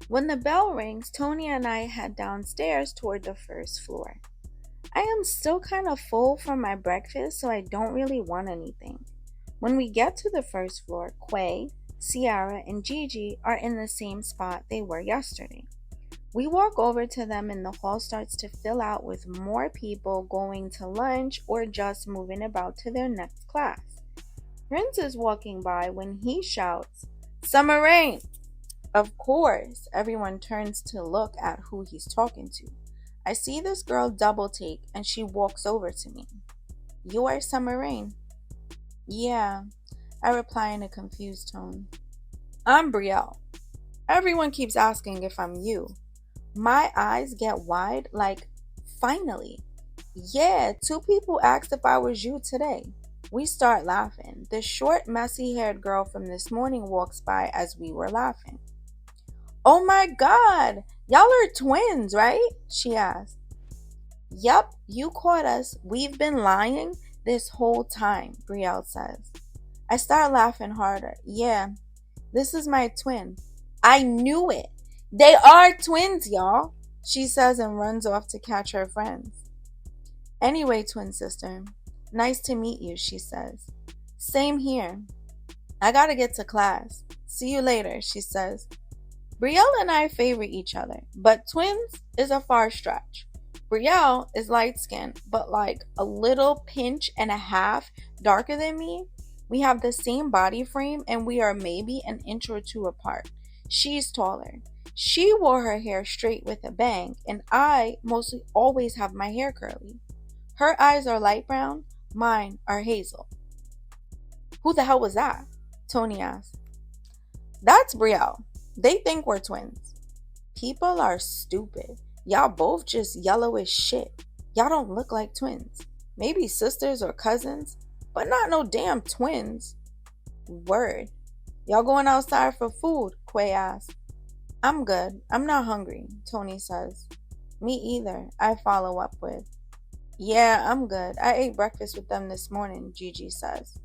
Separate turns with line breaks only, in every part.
When the bell rings, Tony and I head downstairs toward the first floor. I am still kind of full from my breakfast, so I don't really want anything. When we get to the first floor, Quay, Sierra, and Gigi are in the same spot they were yesterday. We walk over to them and the hall starts to fill out with more people going to lunch or just moving about to their next class. Prince is walking by when he shouts, "Summer Rain!" Of course, everyone turns to look at who he's talking to. I see this girl double take and she walks over to me. "You are Summer Rain?" "Yeah," I reply in a confused tone. "I'm Brielle. Everyone keeps asking if I'm you." My eyes get wide, like, finally. "Yeah, two people asked if I was you today." We start laughing. The short, messy haired girl from this morning walks by as we were laughing. "Oh my god, y'all are twins, right?" she asked. "Yup, you caught us. We've been lying this whole time," Brielle says. I start laughing harder. "Yeah, this is my twin." "I knew it. They are twins, y'all," she says and runs off to catch her friends. "Anyway, twin sister, nice to meet you," she says. "Same here. I gotta get to class. See you later," she says. Brielle and I favor each other, but twins is a far stretch. Brielle is light skinned, but like a little pinch and a half darker than me. We have the same body frame and we are maybe an inch or two apart. She's taller. She wore her hair straight with a bang, and I mostly always have my hair curly. Her eyes are light brown, mine are hazel. "Who the hell was that?" Tony asked. "That's Brielle. They think we're twins." "People are stupid. Y'all both just yellow as shit. Y'all don't look like twins. Maybe sisters or cousins, but not no damn twins." "Word. Y'all going outside for food?" Quay asked. "I'm good. I'm not hungry," Tony says. "Me either," I follow up with. "Yeah, I'm good. I ate breakfast with them this morning," Gigi says.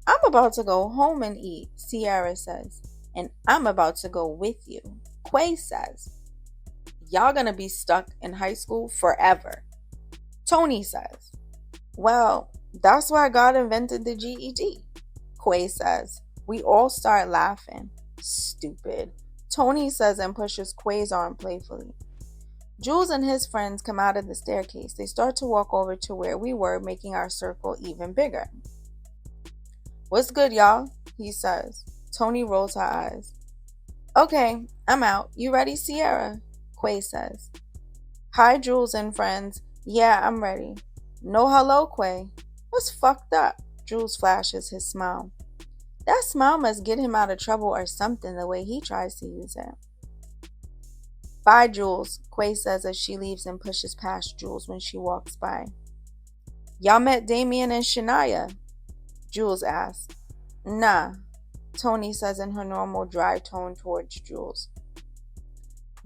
"I'm about to go home and eat," Sierra says. "And I'm about to go with you," Quay says. "Y'all gonna be stuck in high school forever," Tony says. "Well, that's why God invented the GED," Quay says. We all start laughing. "Stupid," Tony says and pushes Quay's arm playfully. Jules and his friends come out of the staircase. They start to walk over to where we were, making our circle even bigger. "What's good, y'all?" he says. Tony rolls her eyes. "Okay, I'm out. You ready, Sierra?" Quay says. "Hi, Jules and friends. Yeah, I'm ready." "No hello, Quay." "What's fucked up?" Jules flashes his smile. That smile must get him out of trouble or something, the way he tries to use it. "Bye, Jules," Quay says as she leaves and pushes past Jules when she walks by. "Y'all met Damien and Shania?" Jules asks. "Nah," Tony says in her normal dry tone towards Jules.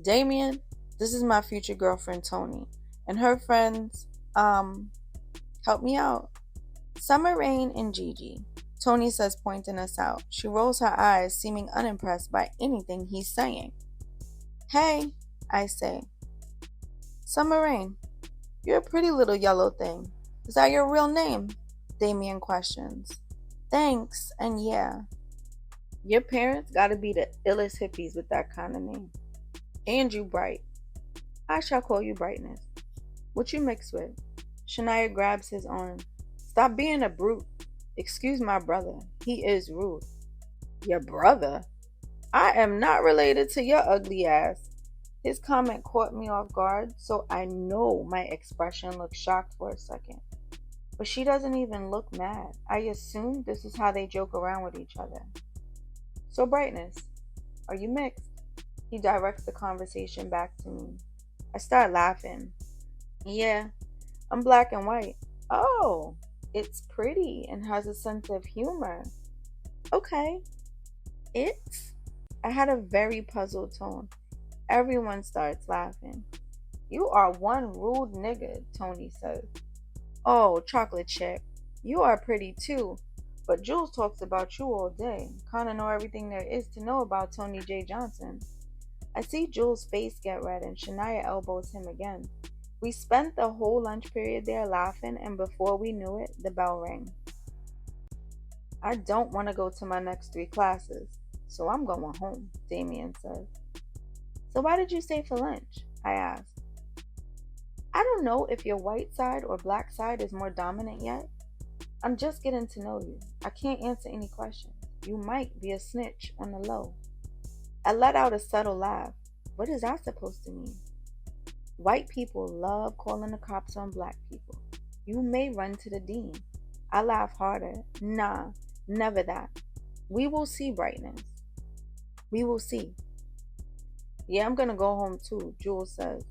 "Damien, this is my future girlfriend Tony, and her friends, help me out. Summer Rain and Gigi," Tony says, pointing us out. She rolls her eyes, seeming unimpressed by anything he's saying. "Hey," I say. "Summer Rain, you're a pretty little yellow thing. Is that your real name?" Damien questions. "Thanks, and yeah." Your parents gotta be the illest hippies with that kind of name. "And you bright. I shall call you Brightness. What you mixed with?" Shania grabs his arm. "Stop being a brute. Excuse my brother. He is rude." "Your brother? I am not related to your ugly ass." His comment caught me off guard, so I know my expression looked shocked for a second. But she doesn't even look mad. I assume this is how they joke around with each other. "So, Brightness, are you mixed?" He directs the conversation back to me. I start laughing. "Yeah, I'm black and white." "Oh, it's pretty and has a sense of humor." "Okay, it's..." I had a very puzzled tone. Everyone starts laughing. "You are one rude nigga," Tony says. "Oh, chocolate chip, you are pretty too. But Jules talks about you all day. Kinda know everything there is to know about Tony J. Johnson." I see Jules' face get red and Shania elbows him again. We spent the whole lunch period there laughing, and before we knew it, the bell rang. I don't want to go to my next 3 classes, so I'm going home, Damien says. So why did you stay for lunch? I asked. I don't know if your white side or black side is more dominant yet. I'm just getting to know you. I can't answer any questions. You might be a snitch on the low. I let out a subtle laugh. What is that supposed to mean? White people love calling the cops on black people. You may run to the dean. I laugh harder. Nah, never that. We will see, brightness. We will see. Yeah, I'm gonna go home too, Jules says.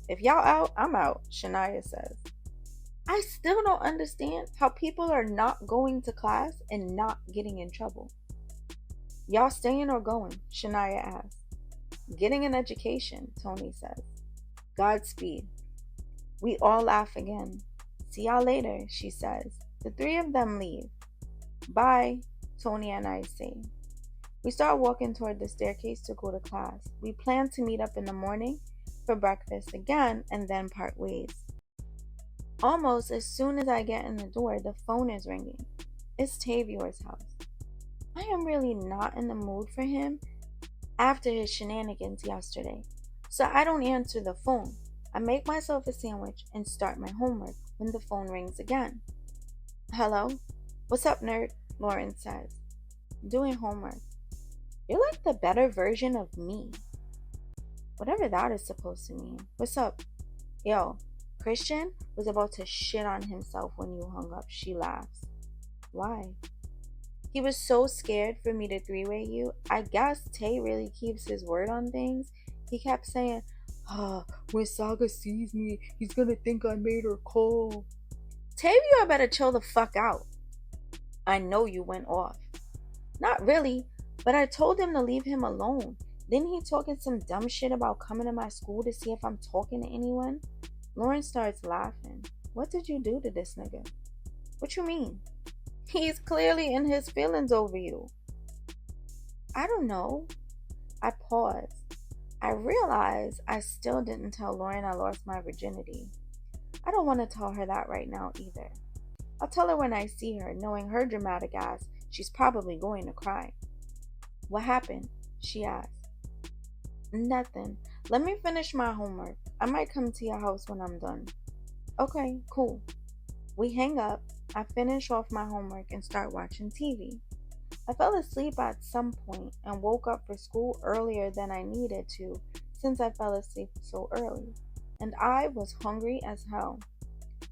If y'all out, I'm out, Shania says. I still don't understand how people are not going to class and not getting in trouble. Y'all staying or going? Shania asks. Getting an education, Tony says. Godspeed. We all laugh again. See y'all later, she says. The 3 of them leave. Bye, Tony and I say. We start walking toward the staircase to go to class. We plan to meet up in the morning for breakfast again and then part ways. Almost as soon as I get in the door, the phone is ringing. It's Tavior's house. I am really not in the mood for him after his shenanigans yesterday, so I don't answer the phone. I make myself a sandwich and start my homework when the phone rings again. Hello? What's up, nerd? Lauren says. Doing homework. You're like the better version of me. Whatever that is supposed to mean. What's up? Yo, Christian was about to shit on himself when you hung up. She laughs. Why? He was so scared for me to three-way you. I guess Tay really keeps his word on things. He kept saying, when Saga sees me, he's gonna think I made her call. Tavia better chill the fuck out. I know you went off. Not really, but I told him to leave him alone. Then he talking some dumb shit about coming to my school to see if I'm talking to anyone. Lauren starts laughing. What did you do to this nigga? What you mean? He's clearly in his feelings over you. I don't know. I pause. I realize I still didn't tell Lauren I lost my virginity. I don't want to tell her that right now either. I'll tell her when I see her, knowing her dramatic ass, she's probably going to cry. What happened? She asked. Nothing. Let me finish my homework. I might come to your house when I'm done. Okay, cool. We hang up. I finish off my homework and start watching TV. I fell asleep at some point and woke up for school earlier than I needed to since I fell asleep so early. And I was hungry as hell.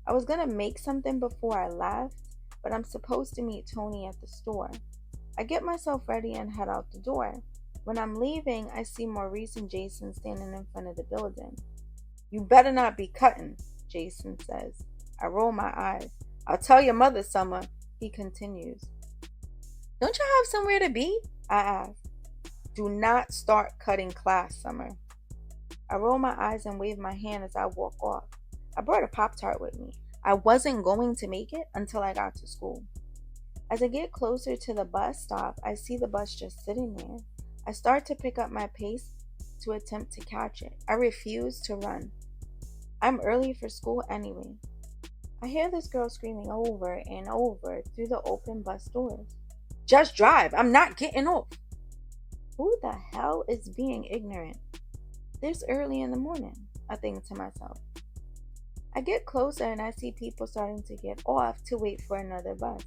I was gonna make something before I left, but I'm supposed to meet Tony at the store. I get myself ready and head out the door. When I'm leaving, I see Maurice and Jason standing in front of the building. You better not be cutting, Jason says. I roll my eyes. I'll tell your mother, Summer, he continues. Don't you have somewhere to be? I ask. Do not start cutting class, Summer. I roll my eyes and wave my hand as I walk off. I brought a Pop-Tart with me. I wasn't going to make it until I got to school. As I get closer to the bus stop, I see the bus just sitting there. I start to pick up my pace to attempt to catch it. I refuse to run. I'm early for school anyway. I hear this girl screaming over and over through the open bus doors. Just drive. I'm not getting off. Who the hell is being ignorant? This early in the morning, I think to myself. I get closer and I see people starting to get off to wait for another bus.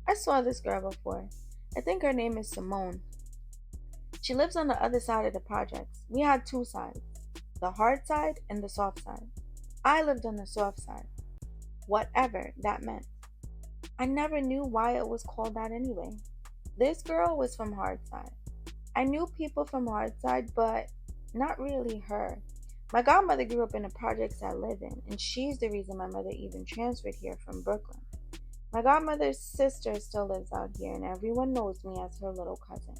I saw this girl before. I think her name is Simone. She lives on the other side of the projects. We had 2 sides, the hard side and the soft side. I lived on the soft side. Whatever that meant. I never knew why it was called that anyway. This girl was from hard side. I knew people from hard side, but not really her. My godmother grew up in the projects I live in, and she's the reason my mother even transferred here from Brooklyn. My godmother's sister still lives out here, and everyone knows me as her little cousin.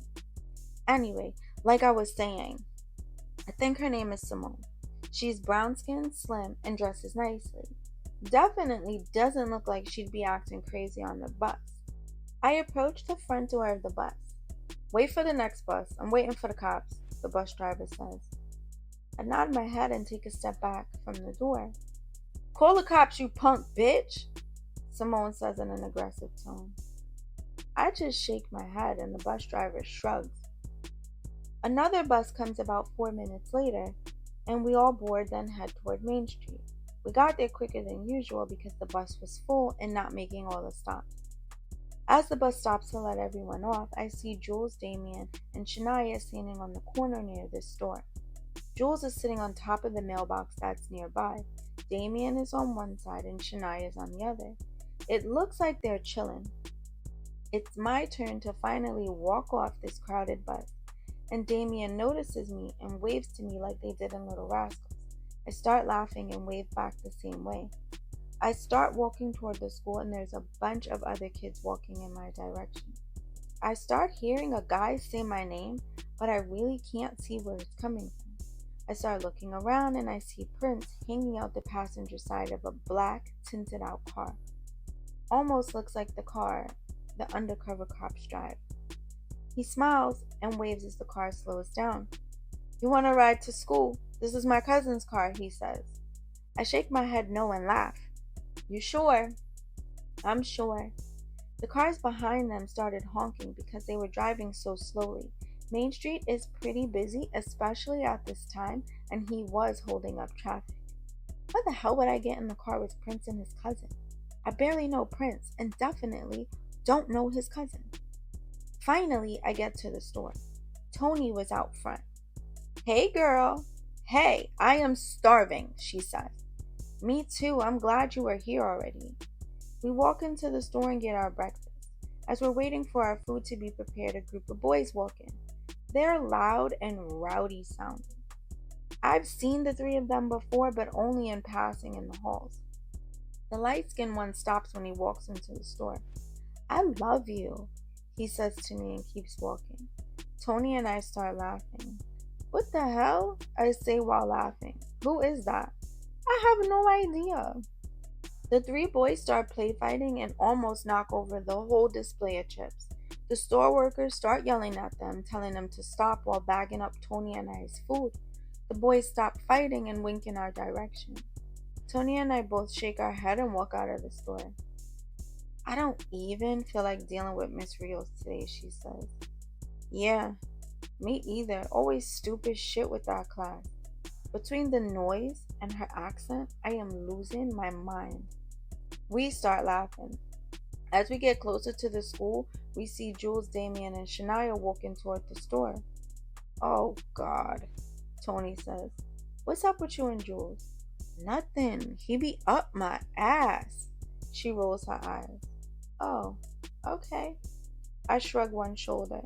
Anyway, like I was saying, I think her name is Simone. She's brown-skinned, slim, and dresses nicely. Definitely doesn't look like she'd be acting crazy on the bus. I approach the front door of the bus. Wait for the next bus. I'm waiting for the cops. the bus driver says. I nod my head and take a step back from the door. Call the cops, you punk bitch, Simone says in an aggressive tone. I just shake my head and the bus driver shrugs. Another bus comes about 4 minutes later, and we all board then head toward Main Street. We got there quicker than usual because the bus was full and not making all the stops. As the bus stops to let everyone off, I see Jules, Damien, and Shania standing on the corner near this store. Jules is sitting on top of the mailbox that's nearby. Damien is on one side and Shania is on the other. It looks like they're chilling. It's my turn to finally walk off this crowded bus, and Damien notices me and waves to me like they did in Little Rascals. I start laughing and wave back the same way. I start walking toward the school and there's a bunch of other kids walking in my direction. I start hearing a guy say my name, but I really can't see where it's coming from. I start looking around and I see Prince hanging out the passenger side of a black, tinted out car. Almost looks like the car the undercover cops drive. He smiles and waves as the car slows down. You want to ride to school? This is my cousin's car, he says. I shake my head no and laugh. You sure? I'm sure. The cars behind them started honking because they were driving so slowly. Main Street is pretty busy, especially at this time, and he was holding up traffic. Why the hell would I get in the car with Prince and his cousin? I barely know Prince and definitely don't know his cousin. Finally, I get to the store. Tony was out front. Hey girl. Hey, I am starving, she says. Me too, I'm glad you are here already. We walk into the store and get our breakfast. As we're waiting for our food to be prepared, a group of boys walk in. They're loud and rowdy sounding. I've seen the three of them before, but only in passing in the halls. The light-skinned one stops when he walks into the store. I love you, he says to me and keeps walking. Tony and I start laughing. What the hell? I say while laughing. Who is that? I have no idea. The three boys start play fighting and almost knock over the whole display of chips. The store workers start yelling at them, telling them to stop while bagging up Tony and I's food. The boys stop fighting and wink in our direction. Tony and I both shake our head and walk out of the store. I don't even feel like dealing with Miss Rios today, she says. Yeah, me either. Always stupid shit with that class. Between the noise and her accent, I am losing my mind. We start laughing. As we get closer to the school, we see Jules, Damien, and Shania walking toward the store. Oh, God, Tony says. What's up with you and Jules? Nothing. He be up my ass. She rolls her eyes. Oh, okay. I shrug one shoulder.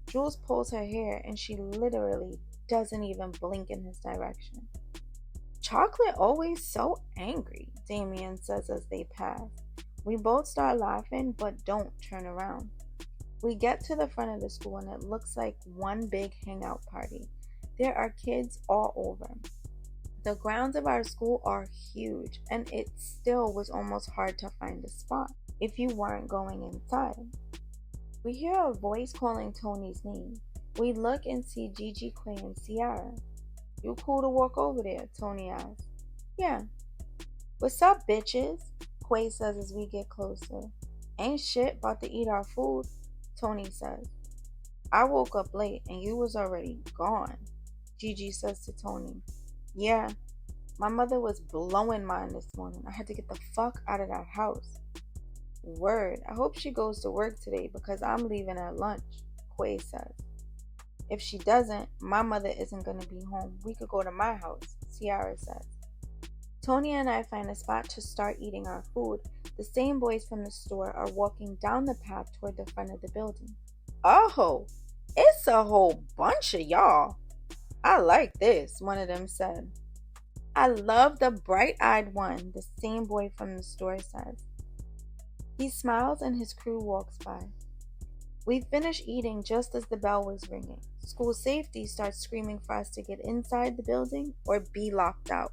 Jules pulls her hair and she literally doesn't even blink in his direction. Chocolate always so angry, Damien says as they pass. We both start laughing but don't turn around. We get to the front of the school and it looks like one big hangout party. There are kids all over. The grounds of our school are huge and it still was almost hard to find a spot if you weren't going inside. We hear a voice calling Tony's name. We look and see Gigi, Coya, and Ciara. You cool to walk over there? Tony asks. Yeah. What's up, bitches? Coya says as we get closer. Ain't shit, about to eat our food, Tony says. I woke up late and you was already gone, Gigi says to Tony. Yeah, my mother was blowing mine this morning. I had to get the fuck out of that house. Word, I hope she goes to work today because I'm leaving at lunch, Coya says. If she doesn't, my mother isn't going to be home. We could go to my house, Ciara says. Tony and I find a spot to start eating our food. The same boys from the store are walking down the path toward the front of the building. Oh, it's a whole bunch of y'all. I like this, one of them said. I love the bright-eyed one, the same boy from the store says. He smiles and his crew walks by. We finish eating just as the bell was ringing. School safety starts screaming for us to get inside the building or be locked out.